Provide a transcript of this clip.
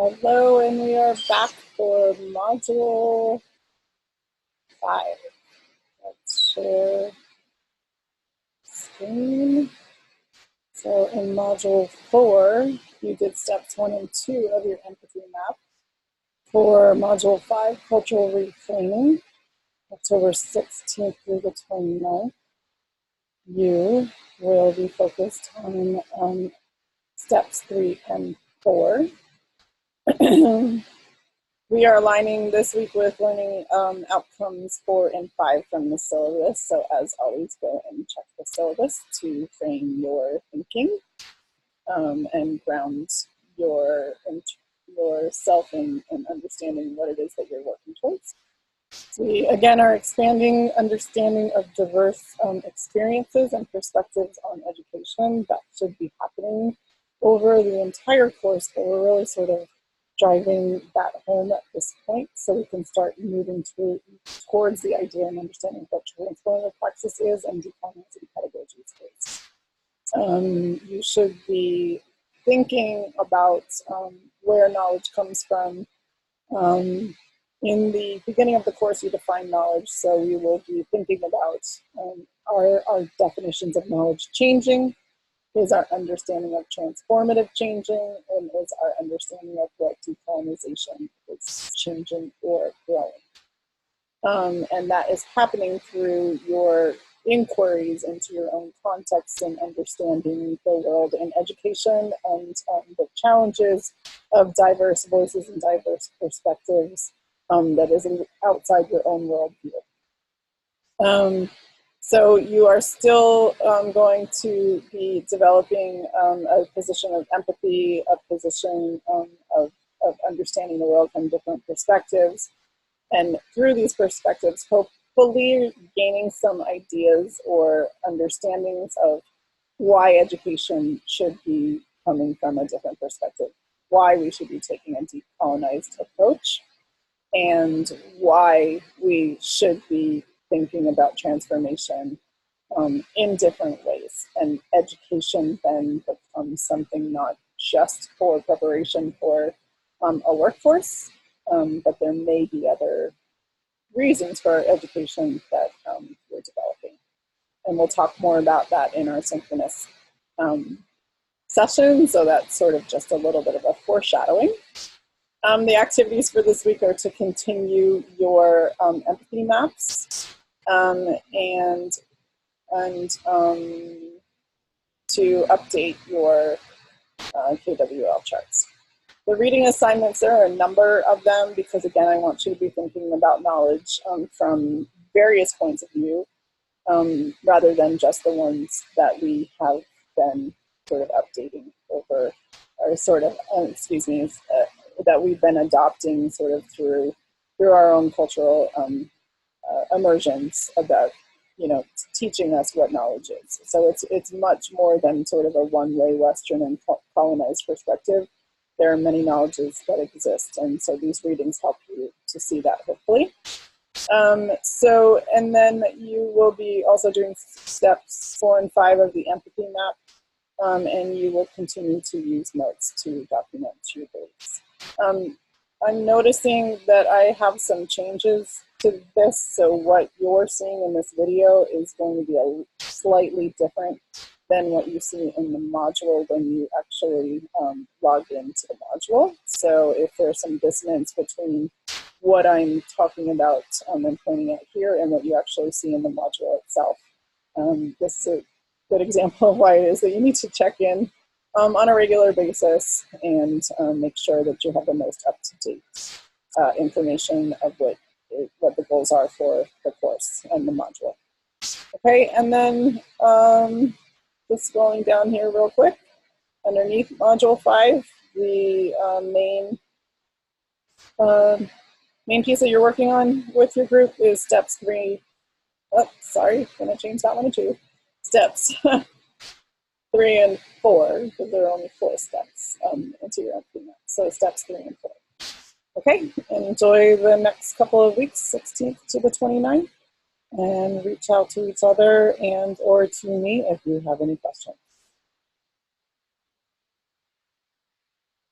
Hello, and we are back for module 5. Let's share screen. So in module 4, you did steps 1 and 2 of your empathy map. For module 5, cultural reframing, October 16th through the 29th, you will be focused on steps 3 and 4. We are aligning this week with learning outcomes 4 and 5 from the syllabus. So as always, go and check the syllabus to frame your thinking and ground yourself in understanding what it is that you're working towards. We, again, are expanding understanding of diverse experiences and perspectives on education. That should be happening over the entire course, but we're really sort of driving that home at this point so we can start moving towards the idea and understanding what transformative praxis is and decolonizing pedagogy is. You should be thinking about where knowledge comes from. In the beginning of the course, you define knowledge, so we will be thinking about are our definitions of knowledge changing? Is our understanding of transformative changing? And is our understanding of what decolonization is changing or growing? And that is happening through your inquiries into your own context and understanding the world in education and the challenges of diverse voices and diverse perspectives that is outside your own worldview. So you are still going to be developing a position of empathy, a position of understanding the world from different perspectives. And through these perspectives, hopefully gaining some ideas or understandings of why education should be coming from a different perspective, why we should be taking a decolonized approach, and why we should be thinking about transformation in different ways. And education then becomes something not just for preparation for a workforce, but there may be other reasons for education that we're developing. And we'll talk more about that in our synchronous session, so that's sort of just a little bit of a foreshadowing. The activities for this week are to continue your empathy maps and to update your KWL charts. The reading assignments, there are a number of them because, again, I want you to be thinking about knowledge from various points of view rather than just the ones that we have been sort of updating over, or sort of, that we've been adopting sort of through our own cultural immersions about, teaching us what knowledge is. So it's much more than sort of a one-way Western and colonized perspective. There are many knowledges that exist, and so these readings help you to see that, hopefully. And then you will be also doing steps 4 and 5 of the empathy map, and you will continue to use notes to document your beliefs. I'm noticing that I have some changes to this, so what you're seeing in this video is going to be slightly different than what you see in the module when you actually log into the module. So if there's some dissonance between what I'm talking about and pointing out here and what you actually see in the module itself, this is a good example of why it is that you need to check in on a regular basis and make sure that you have the most up-to-date information of what the goals are for the course and the module. Okay, and then just going down here real quick, underneath module 5, the main piece that you're working on with your group is steps 3. Oh, sorry, gonna change that one to 2. Steps 3 and 4, because there are only 4 steps into your empathy map. So steps 3 and 4. Okay, enjoy the next couple of weeks, 16th to the 29th, and reach out to each other and or to me if you have any questions.